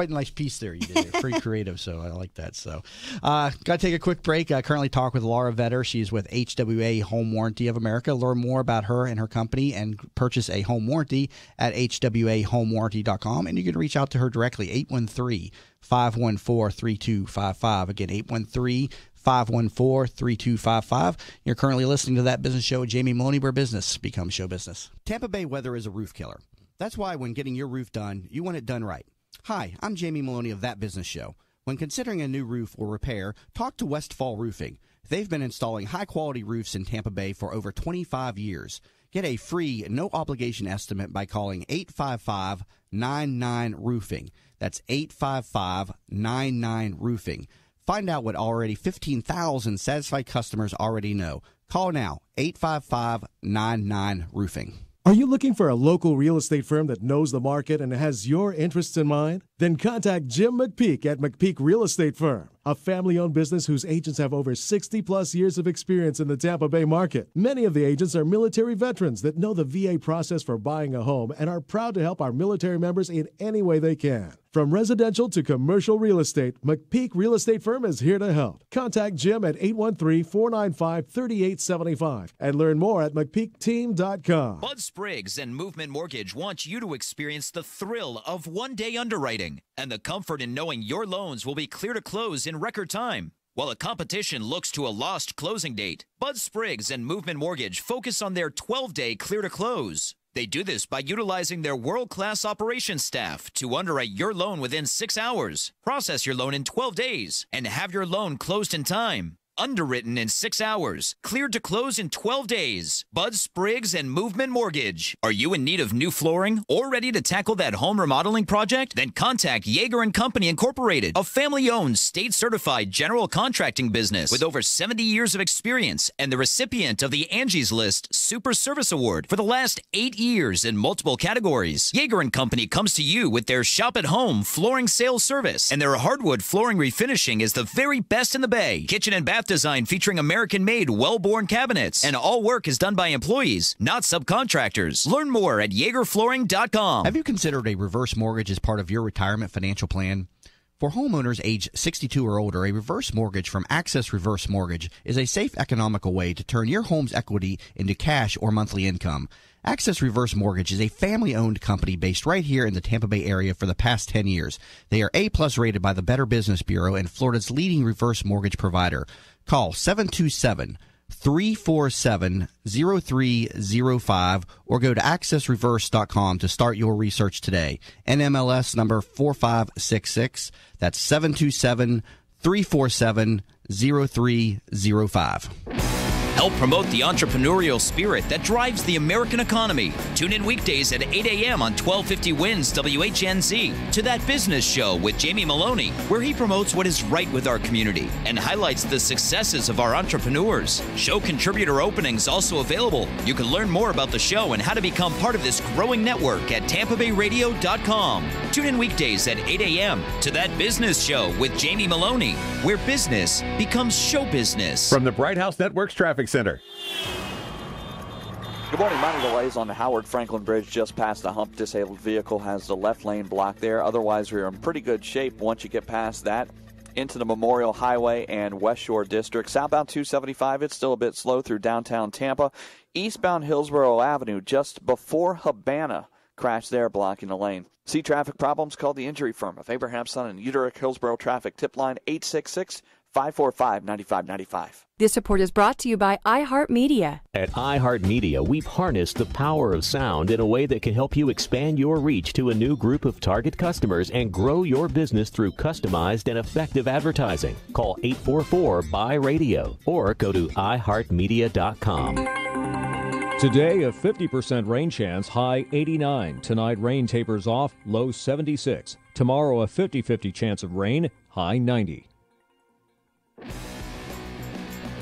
nice piece there you did. Pretty creative, so I like that. So, got to take a quick break. Currently talk with Laura Vetter. She's with HWA Home Warranty of America. Learn more about her and her company and purchase a home warranty at hwahomewarranty.com. And you can reach out to her directly, 813-514-3255. Again, 813-514-3255. You're currently listening to That Business Show with Jamie Maloney, where business becomes show business. Tampa Bay weather is a roof killer. That's why when getting your roof done, you want it done right. Hi, I'm Jamie Maloney of That Business Show. When considering a new roof or repair, talk to Westfall Roofing. They've been installing high-quality roofs in Tampa Bay for over 25 years. Get a free, no-obligation estimate by calling 855-99-ROOFING. That's 855-99-ROOFING. Find out what already 15,000 satisfied customers already know. Call now, 855-99-ROOFING. Are you looking for a local real estate firm that knows the market and has your interests in mind? Then contact Jim McPeak at McPeak Real Estate Firm, a family-owned business whose agents have over 60-plus years of experience in the Tampa Bay market. Many of the agents are military veterans that know the VA process for buying a home and are proud to help our military members in any way they can. From residential to commercial real estate, McPeak Real Estate Firm is here to help. Contact Jim at 813-495-3875 and learn more at McPeakTeam.com. Bud Spriggs and Movement Mortgage wants you to experience the thrill of one-day underwriting and the comfort in knowing your loans will be clear to close in record time. While the competition looks to a lost closing date, Bud Spriggs and Movement Mortgage focus on their 12-day clear to close. They do this by utilizing their world-class operations staff to underwrite your loan within 6 hours, process your loan in 12 days, and have your loan closed in time. Underwritten in 6 hours, cleared to close in 12 days. Bud Spriggs and Movement Mortgage. Are you in need of new flooring or ready to tackle that home remodeling project? Then contact Yeager & Company Incorporated, a family-owned, state-certified general contracting business with over 70 years of experience and the recipient of the Angie's List Super Service Award for the last 8 years in multiple categories. Yeager & Company comes to you with their shop-at-home flooring sales service, and their hardwood flooring refinishing is the very best in the Bay. Kitchen and bath design featuring American-made, well-born cabinets, and all work is done by employees, not subcontractors. Learn more at YeagerFlooring.com. Have you considered a reverse mortgage as part of your retirement financial plan? For homeowners age 62 or older, a reverse mortgage from Access Reverse Mortgage is a safe, economical way to turn your home's equity into cash or monthly income. Access Reverse Mortgage is a family-owned company based right here in the Tampa Bay area for the past 10 years. They are A-plus rated by the Better Business Bureau and Florida's leading reverse mortgage provider. Call 727-347-0305 or go to accessreverse.com to start your research today. NMLS number 4566. That's 727-347-0305. 0305. Help promote the entrepreneurial spirit that drives the American economy. Tune in weekdays at 8 a.m. on 1250 Wins WHNZ to That Business Show with Jamie Maloney, where he promotes what is right with our community and highlights the successes of our entrepreneurs. Show contributor openings also available. You can learn more about the show and how to become part of this growing network at TampaBayRadio.com. Tune in weekdays at 8 a.m. to That Business Show with Jamie Maloney, where business becomes show business. From the Bright House Networks Traffic Center. Good morning. Minor delays on the Howard Franklin Bridge just past the hump. Disabled vehicle has the left lane blocked there. Otherwise, we're in pretty good shape once you get past that into the Memorial Highway and West Shore District. Southbound 275, it's still a bit slow through downtown Tampa. Eastbound Hillsborough Avenue just before Habana, crash there blocking the lane. See traffic problems? Call the injury firm of Abraham Son and Uterick Hillsborough Traffic. Tip line 866-545-9595. This report is brought to you by iHeartMedia. At iHeartMedia, we've harnessed the power of sound in a way that can help you expand your reach to a new group of target customers and grow your business through customized and effective advertising. Call 844-BUY-RADIO or go to iHeartMedia.com. Today, a 50% rain chance, high 89. Tonight, rain tapers off, low 76. Tomorrow, a 50-50 chance of rain, high 90.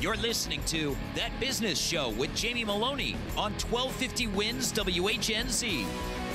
You're listening to That Business Show with Jamie Maloney on 1250 Wins WHNZ.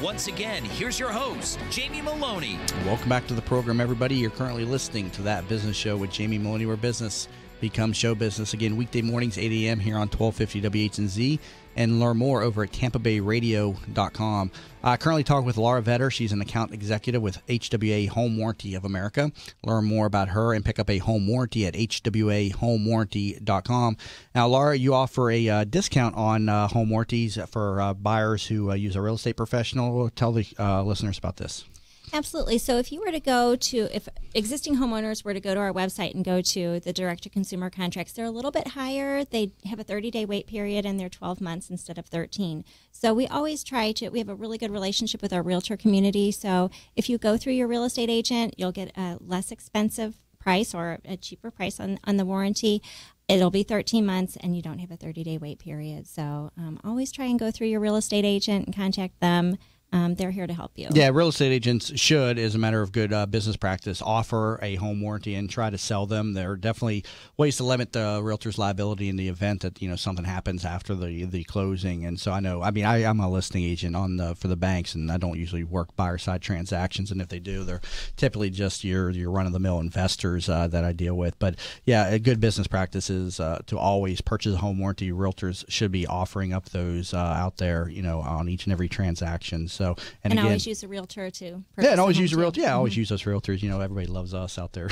Once again, here's your host, Jamie Maloney. Welcome back to the program, everybody. You're currently listening to That Business Show with Jamie Maloney, where business becomes show business. Again, weekday mornings, 8 a.m. here on 1250 WHNZ. And learn more over at TampaBayRadio.com. Currently talking with Laura Vetter. She's an account executive with HWA Home Warranty of America. Learn more about her and pick up a home warranty at HWAHomeWarranty.com. Now, Laura, you offer a discount on home warranties for buyers who use a real estate professional. Tell the listeners about this. Absolutely. So if you were to go to, if existing homeowners were to go to our website and go to the direct-to-consumer contracts, they're a little bit higher. They have a 30-day wait period, and they're 12 months instead of 13. So we always try to, we have a really good relationship with our realtor community. So if you go through your real estate agent, you'll get a less expensive price or a cheaper price on the warranty. It'll be 13 months, and you don't have a 30-day wait period. So always try and go through your real estate agent and contact them. They're here to help you. Yeah, real estate agents should, as a matter of good business practice, offer a home warranty and try to sell them. There are definitely ways to limit the realtor's liability in the event that something happens after the closing. And so I'm a listing agent for the banks, and I don't usually work buyer side transactions. And if they do, they're typically just your run of the mill investors that I deal with. But yeah, a good business practice is to always purchase a home warranty. Realtors should be offering up those out there, on each and every transaction. So and again, always use a realtor too. Yeah, and always use a realtor. Yeah, always use those realtors. Everybody loves us out there.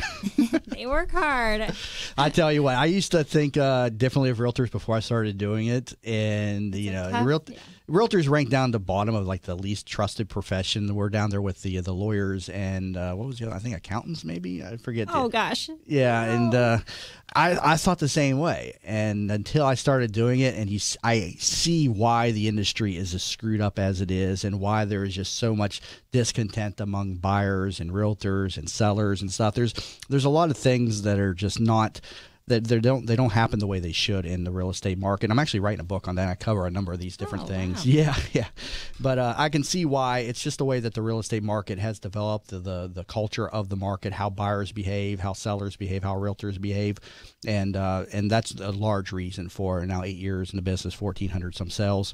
They work hard. I tell you what, I used to think differently of realtors before I started doing it, and realtors rank down the bottom of like the least trusted profession. We're down there with the lawyers and what was the other? I think accountants, maybe. I forget. Oh gosh. Yeah, and I thought the same way, and until I started doing it, and I see why the industry is as screwed up as it is, and why there is just so much discontent among buyers and realtors and sellers and stuff. There's a lot of things that are just not. That they don't happen the way they should in the real estate market. I'm actually writing a book on that. I cover a number of these different things. Wow. Yeah. But I can see why. It's just the way that the real estate market has developed, the culture of the market, how buyers behave, how sellers behave, how realtors behave, and that's a large reason for now 8 years in the business, 1,400 some sales.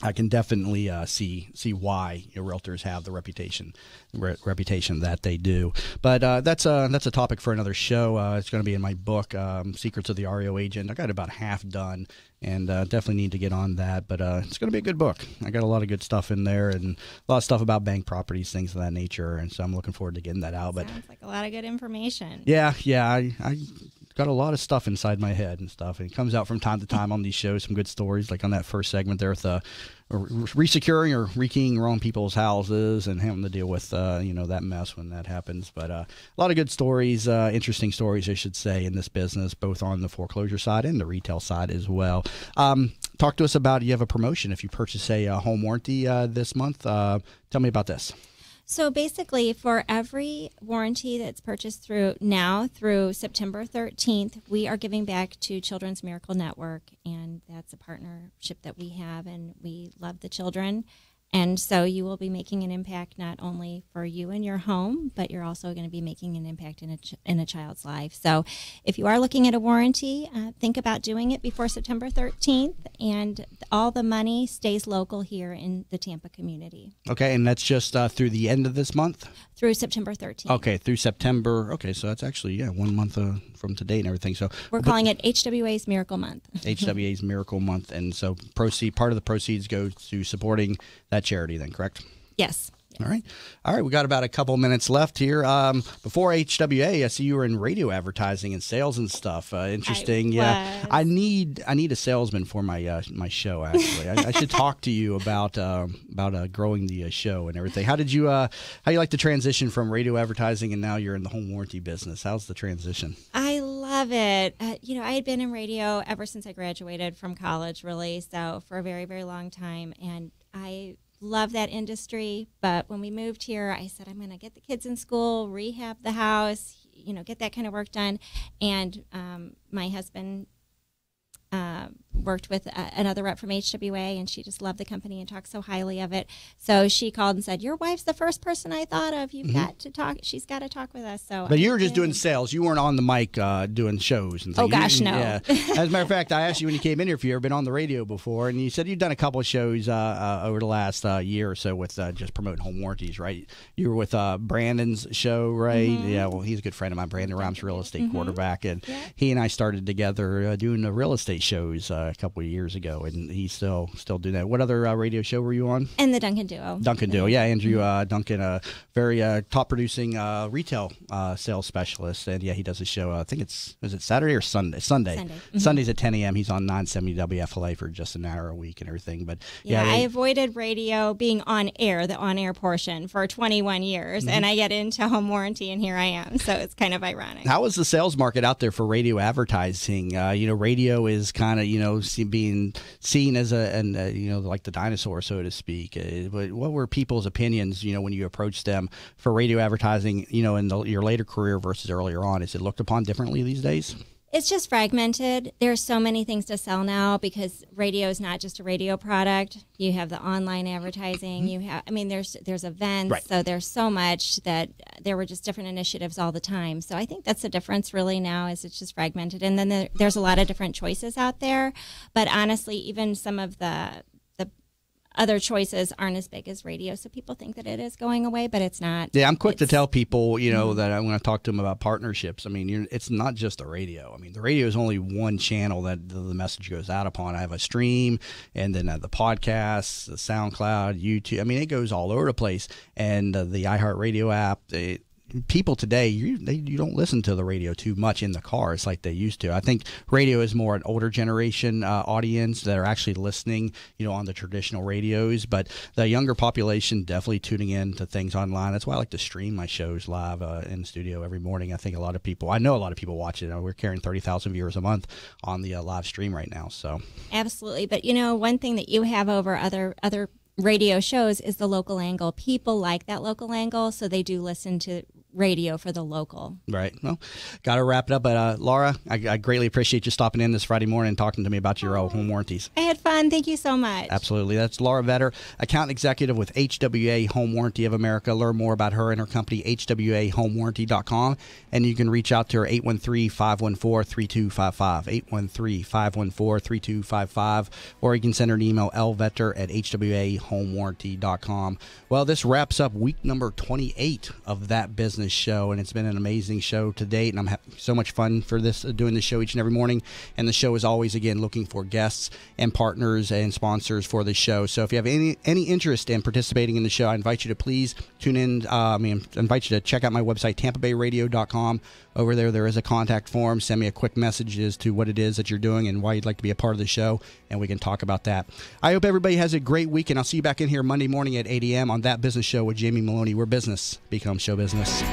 I can definitely see why realtors have the reputation that they do. But that's a topic for another show. It's going to be in my book, Secrets of the REO Agent. I got about half done, and definitely need to get on that. But it's going to be a good book. I got a lot of good stuff in there, and a lot of stuff about bank properties, things of that nature. And so I'm looking forward to getting that out. Sounds like a lot of good information. Yeah. I got a lot of stuff inside my head and stuff. And it comes out from time to time on these shows, some good stories, like on that first segment there with resecuring or rekeying wrong people's houses and having to deal with, that mess when that happens. But a lot of good stories, interesting stories, I should say, in this business, both on the foreclosure side and the retail side as well. Talk to us about, you have a promotion if you purchase a home warranty this month. Tell me about this. So basically, for every warranty that's purchased through September 13th, we are giving back to Children's Miracle Network, and that's a partnership that we have, and we love the children. And so you will be making an impact not only for you and your home, but you're also going to be making an impact in a child's life. So if you are looking at a warranty, think about doing it before September 13th, and all the money stays local here in the Tampa community. Okay, and that's just through the end of this month? Through September 13th. Okay, through September. Okay, so that's actually, 1 month from today and everything. So we're calling it HWA's Miracle Month. HWA's Miracle Month. And so part of the proceeds go to supporting that charity then, correct? Yes. All right. We got about a couple minutes left here. Before HWA, I see you were in radio advertising and sales and stuff. Interesting. I need a salesman for my my show. Actually, I should talk to you about growing the show and everything. How did you how you like the transition from radio advertising and now you're in the home warranty business? How's the transition? I love it. I had been in radio ever since I graduated from college, really. So for a very, very long time, and I love that industry. But when we moved here, I said, I'm going to get the kids in school, rehab the house, get that kind of work done. And my husband worked with another rep from HWA, and she just loved the company and talked so highly of it. So she called and said, your wife's the first person I thought of. You've got to talk. She's got to talk with us. So, but you were just doing sales. You weren't on the mic doing shows and things. Oh, gosh, no. Yeah. As a matter of fact, I asked you when you came in here if you ever been on the radio before, and you said you'd done a couple of shows over the last year or so with just promoting home warranties, right? You were with Brandon's show, right? Mm-hmm. Yeah, well, he's a good friend of mine, Brandon Rhymes, real estate quarterback, and he and I started together doing the real estate shows a couple of years ago, and he's still doing that. What other radio show were you on? And the Duncan Duo. Yeah, Andrew Duncan, a very top producing retail sales specialist, and he does a show. I think is it Saturday or Sunday? Mm-hmm. Sundays at 10 a.m. He's on 970 WFLA for just an hour a week and everything. But I avoided radio being on air, the on-air portion, for 21 years, and I get into home warranty, and here I am. So it's kind of ironic. How is the sales market out there for radio advertising? Radio is kind of being seen as like the dinosaur, so to speak. What were people's opinions, when you approached them for radio advertising, in your later career versus earlier on? Is it looked upon differently these days? It's just fragmented. There's so many things to sell now because radio is not just a radio product. You have the online advertising. You have, there's events. Right. So there's so much that there were just different initiatives all the time. So I think that's the difference really now is it's just fragmented. And then there's a lot of different choices out there. But honestly, even some of the other choices aren't as big as radio, so people think that it is going away, but it's not. Yeah, I'm quick to tell people, that I want to talk to them about partnerships. It's not just the radio. The radio is only one channel that the message goes out upon. I have a stream, and then the podcasts, the SoundCloud, YouTube. It goes all over the place, and the iHeartRadio app. People today, you don't listen to the radio too much in the cars like they used to. I think radio is more an older generation audience that are actually listening, on the traditional radios. But the younger population definitely tuning in to things online. That's why I like to stream my shows live in the studio every morning. I know a lot of people watch it. We're carrying 30,000 viewers a month on the live stream right now. So absolutely. But one thing that you have over other radio shows is the local angle. People like that local angle, so they do listen to radio for the local. Right. Well, got to wrap it up. But Laura, I greatly appreciate you stopping in this Friday morning and talking to me about your home warranties. I had fun. Thank you so much. Absolutely. That's Laura Vetter, account executive with HWA Home Warranty of America. Learn more about her and her company, HWAHomewarranty.com. And you can reach out to her, 813-514-3255, 813-514-3255. Or you can send her an email, lvetter@HWAHomewarranty.com. Well, this wraps up week number 28 of That Business Show, and it's been an amazing show to date, and I'm having so much fun for doing this show each and every morning. And the show is always, again, looking for guests and partners and sponsors for the show. So if you have any interest in participating in the show, I invite you to please tune in. I invite you to check out my website, tampabayradio.com. Over there is a contact form. Send me a quick message as to what it is that you're doing and why you'd like to be a part of the show, and we can talk about that. I hope everybody has a great week, and I'll see you back in here Monday morning at 8 a.m. on That Business Show with Jamie Maloney, where business becomes show business.